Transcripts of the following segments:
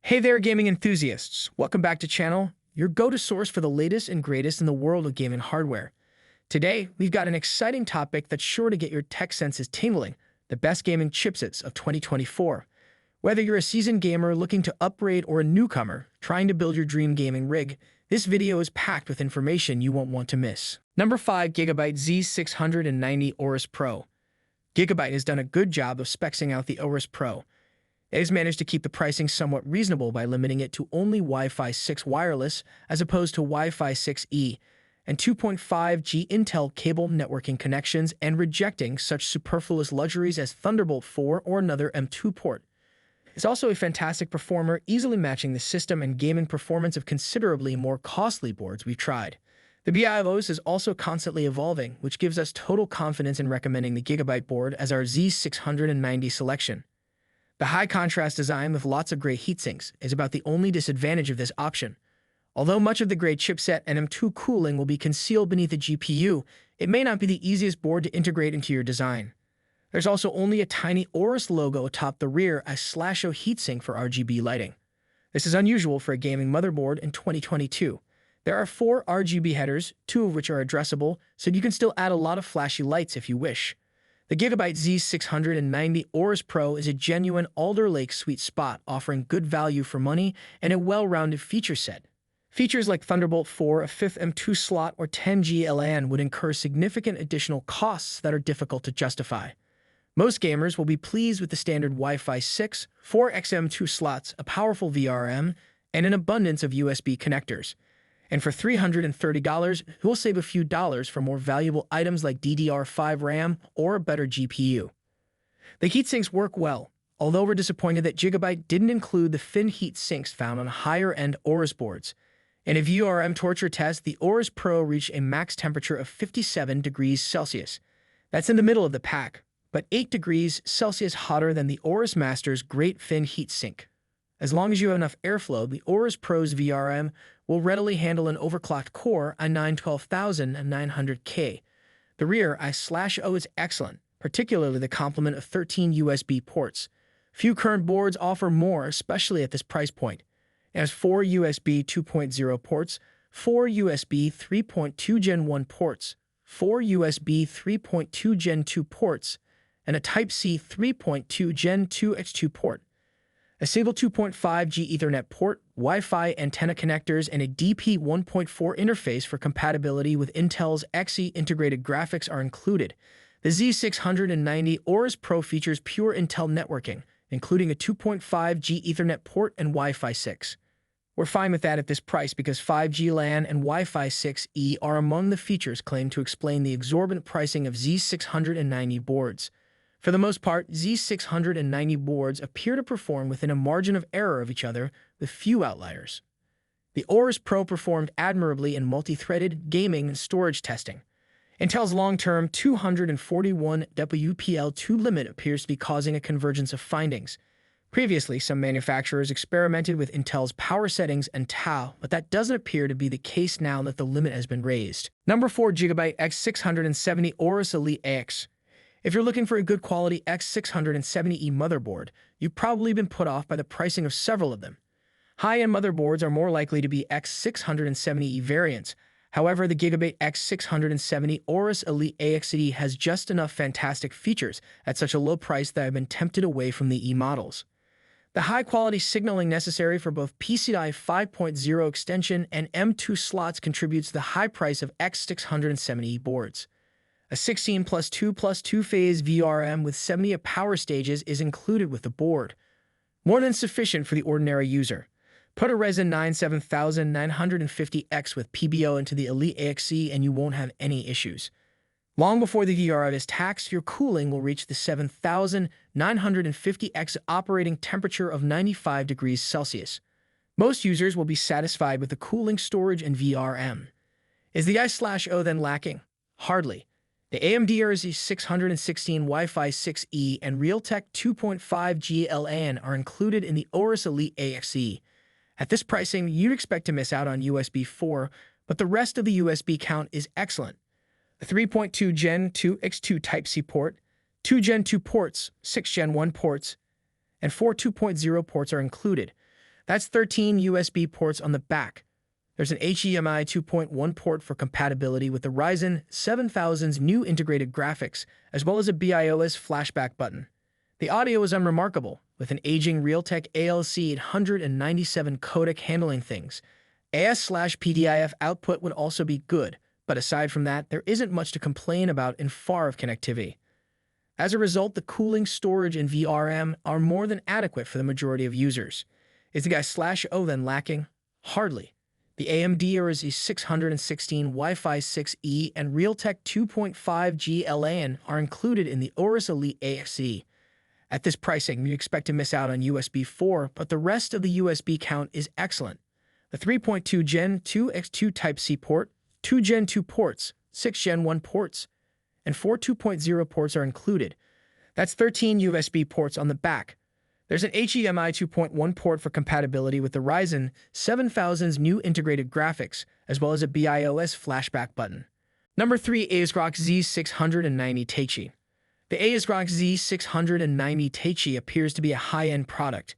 Hey there, gaming enthusiasts. Welcome back to channel, your go-to source for the latest and greatest in the world of gaming hardware. Today, we've got an exciting topic that's sure to get your tech senses tingling, the best gaming chipsets of 2024. Whether you're a seasoned gamer looking to upgrade or a newcomer trying to build your dream gaming rig, this video is packed with information you won't want to miss. Number 5 GB Z690 Aorus Pro. Gigabyte has done a good job of spec'ing out the Aorus Pro. It has managed to keep the pricing somewhat reasonable by limiting it to only Wi-Fi 6 wireless as opposed to Wi-Fi 6E and 2.5G Intel cable networking connections and rejecting such superfluous luxuries as Thunderbolt 4 or another M2 port. It's also a fantastic performer, easily matching the system and gaming performance of considerably more costly boards we've tried. The BIOS is also constantly evolving, which gives us total confidence in recommending the Gigabyte board as our Z690 selection. The high-contrast design with lots of great heatsinks is about the only disadvantage of this option. Although much of the great chipset and M2 cooling will be concealed beneath the GPU, it may not be the easiest board to integrate into your design. There's also only a tiny Aorus logo atop the rear as /O heatsink for RGB lighting. This is unusual for a gaming motherboard in 2022. There are 4 RGB headers, 2 of which are addressable, so you can still add a lot of flashy lights if you wish. The Gigabyte Z690 Aorus Pro is a genuine Alder Lake sweet spot, offering good value for money and a well-rounded feature set. Features like Thunderbolt 4, a 5th M2 slot, or 10G LAN would incur significant additional costs that are difficult to justify. Most gamers will be pleased with the standard Wi-Fi 6, 4XM2 slots, a powerful VRM, and an abundance of USB connectors. And for $330, you'll save a few dollars for more valuable items like DDR5 RAM or a better GPU. The heatsinks work well, although we're disappointed that Gigabyte didn't include the fin heat sinks found on higher-end Aorus boards. In a VRM torture test, the Aorus Pro reached a max temperature of 57 degrees Celsius. That's in the middle of the pack, but 8 degrees Celsius hotter than the Aorus Master's great fin heat sink. As long as you have enough airflow, the Aorus Pro's VRM will readily handle an overclocked Core i9-12900K. The rear I/O is excellent, particularly the complement of 13 USB ports. Few current boards offer more, especially at this price point. It has 4 USB 2.0 ports, 4 USB 3.2 Gen 1 ports, 4 USB 3.2 Gen 2 ports, and a Type-C 3.2 Gen 2x2 port. A single 2.5G Ethernet port, Wi-Fi antenna connectors, and a DP 1.4 interface for compatibility with Intel's Xe integrated graphics are included. The Z690 Aorus Pro features pure Intel networking, including a 2.5G Ethernet port and Wi-Fi 6. We're fine with that at this price because 5G LAN and Wi-Fi 6E are among the features claimed to explain the exorbitant pricing of Z690 boards. For the most part, Z690 boards appear to perform within a margin of error of each other, with few outliers. The Aorus Pro performed admirably in multi-threaded gaming and storage testing. Intel's long-term 241 WPL2 limit appears to be causing a convergence of findings. Previously, some manufacturers experimented with Intel's power settings and tau, but that doesn't appear to be the case now that the limit has been raised. Number 4 GB X670 Aorus Elite AX. If you're looking for a good quality X670E motherboard, you've probably been put off by the pricing of several of them. High-end motherboards are more likely to be X670E variants. However, the Gigabyte X670 Aorus Elite AXE has just enough fantastic features at such a low price that I've been tempted away from the E models. The high-quality signaling necessary for both PCI 5.0 extension and M2 slots contributes to the high price of X670E boards. A 16 plus 2 plus 2-phase VRM with 70 power stages is included with the board. More than sufficient for the ordinary user. Put a Ryzen 9 7950X with PBO into the Elite AXE and you won't have any issues. Long before the VRM is taxed, your cooling will reach the 7950X operating temperature of 95 degrees Celsius. Most users will be satisfied with the cooling, storage, and VRM. Is the I/O then lacking? Hardly. The AMD RZ616 Wi-Fi 6E and Realtek 2.5G LAN are included in the Aorus Elite AXE. At this pricing, you'd expect to miss out on USB 4, but the rest of the USB count is excellent. The 3.2 Gen 2 X2 Type-C port, 2 Gen 2 ports, 6 Gen 1 ports, and 4 2.0 ports are included. That's 13 USB ports on the back. There's an HDMI 2.1 port for compatibility with the Ryzen 7000's new integrated graphics, as well as a BIOS flashback button. The audio is unremarkable, with an aging Realtek ALC 897 codec handling things. AS/PDIF output would also be good, but aside from that, there isn't much to complain about in far of connectivity. As a result, the cooling, storage, and VRM are more than adequate for the majority of users. Is the guy/O then lacking? Hardly. The AMD RTX 616 Wi-Fi 6E and Realtek 2.5G LAN are included in the Aorus Elite AXE. At this pricing, you expect to miss out on USB 4, but the rest of the USB count is excellent. The 3.2 Gen 2 X2 Type-C port, 2 Gen 2 ports, 6 Gen 1 ports, and 4 2.0 ports are included. That's 13 USB ports on the back. There's an HDMI 2.1 port for compatibility with the Ryzen 7000's new integrated graphics, as well as a BIOS flashback button. Number 3. ASRock Z690 Taichi. The ASRock Z690 Taichi appears to be a high-end product.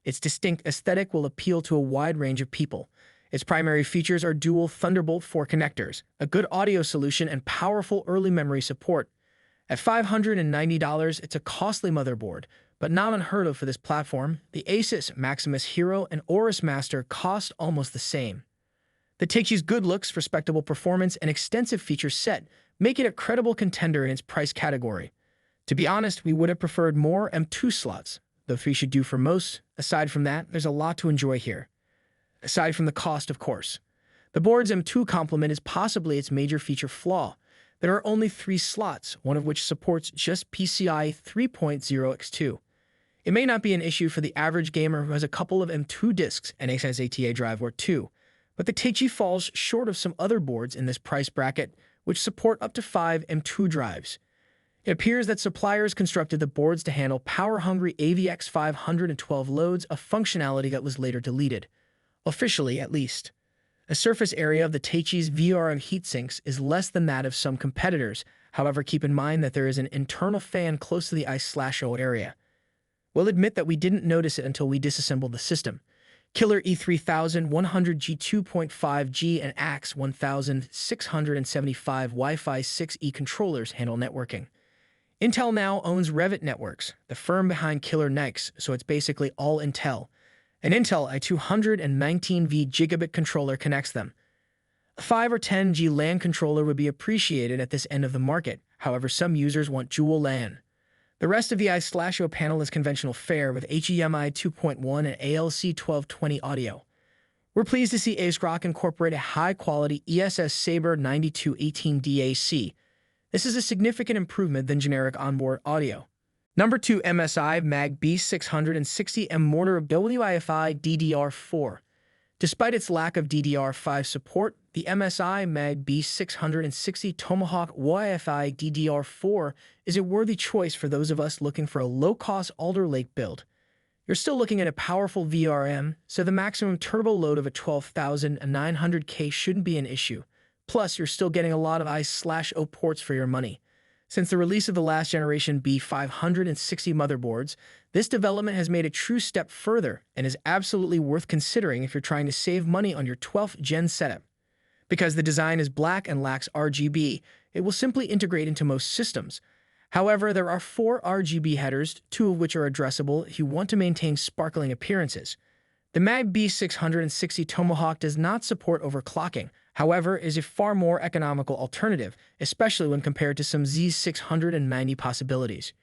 Its distinct aesthetic will appeal to a wide range of people. Its primary features are dual Thunderbolt 4 connectors, a good audio solution, and powerful early memory support. At $590, it's a costly motherboard, but not unheard of for this platform. The Asus Maximus Hero and Aorus Master cost almost the same. The Taichi's good looks, respectable performance, and extensive feature set make it a credible contender in its price category. To be honest, we would have preferred more M2 slots, though 3 should do for most. Aside from that, there's a lot to enjoy here. Aside from the cost, of course. The board's M2 complement is possibly its major feature flaw. There are only 3 slots, one of which supports just PCI 3.0 X2. It may not be an issue for the average gamer who has a couple of M2 disks and a SATA drive or 2, but the Taichi falls short of some other boards in this price bracket, which support up to 5 M2 drives. It appears that suppliers constructed the boards to handle power-hungry AVX 512 loads, a functionality that was later deleted. Officially, at least. The surface area of the Taichi's VRM heatsinks is less than that of some competitors. However, keep in mind that there is an internal fan close to the I/O area. We'll admit that we didn't notice it until we disassembled the system. Killer E3100 100G 2.5G and AX 1675 Wi-Fi 6E controllers handle networking. Intel now owns Revit Networks, the firm behind Killer NICs, so it's basically all Intel. An Intel i219V gigabit controller connects them. A 5 or 10G LAN controller would be appreciated at this end of the market. However, some users want dual LAN. The rest of the I/O panel is conventional fare with HDMI 2.1 and ALC 1220 audio. We're pleased to see ASRock incorporate a high-quality ESS Sabre 9218 DAC. This is a significant improvement than generic onboard audio. Number 2. MSI Mag B660M Mortar Wi-Fi DDR4. Despite its lack of DDR5 support, the MSI Mag B660 Tomahawk Wi-Fi DDR4 is a worthy choice for those of us looking for a low-cost Alder Lake build. You're still looking at a powerful VRM, so the maximum turbo load of a 12,900K shouldn't be an issue. Plus, you're still getting a lot of I/O ports for your money. Since the release of the last generation B560 motherboards, this development has made a true step further and is absolutely worth considering if you're trying to save money on your 12th gen setup. Because the design is black and lacks RGB, it will simply integrate into most systems. However, there are 4 RGB headers, 2 of which are addressable if you want to maintain sparkling appearances. The Mag B660 Tomahawk does not support overclocking, however, is a far more economical alternative, especially when compared to some Z690 possibilities.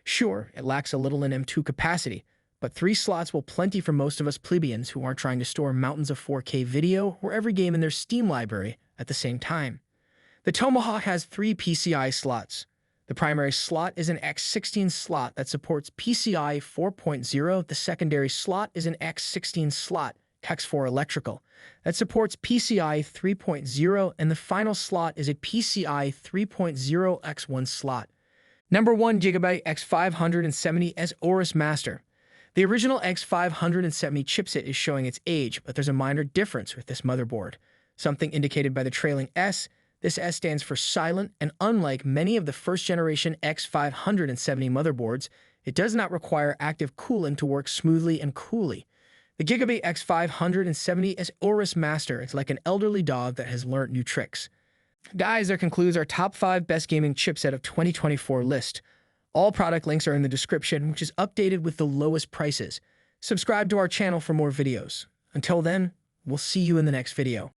Sure, it lacks a little in M2 capacity, but 3 slots will plenty for most of us plebeians who aren't trying to store mountains of 4K video or every game in their Steam library at the same time. The Tomahawk has 3 PCI slots. The primary slot is an X16 slot that supports PCI 4.0. The secondary slot is an X16 slot, X4 electrical, that supports PCI 3.0, and the final slot is a PCI 3.0 X1 slot. Number 1. GB X570S Aorus Master. The original X570 chipset is showing its age, but there's a minor difference with this motherboard. Something indicated by the trailing S. This S stands for silent, and unlike many of the first-generation X570 motherboards, it does not require active cooling to work smoothly and coolly. The Gigabit X570 is Aorus Master. It's like an elderly dog that has learnt new tricks. Guys, that concludes our top 5 best gaming chipset of 2024 list. All product links are in the description, which is updated with the lowest prices. Subscribe to our channel for more videos. Until then, we'll see you in the next video.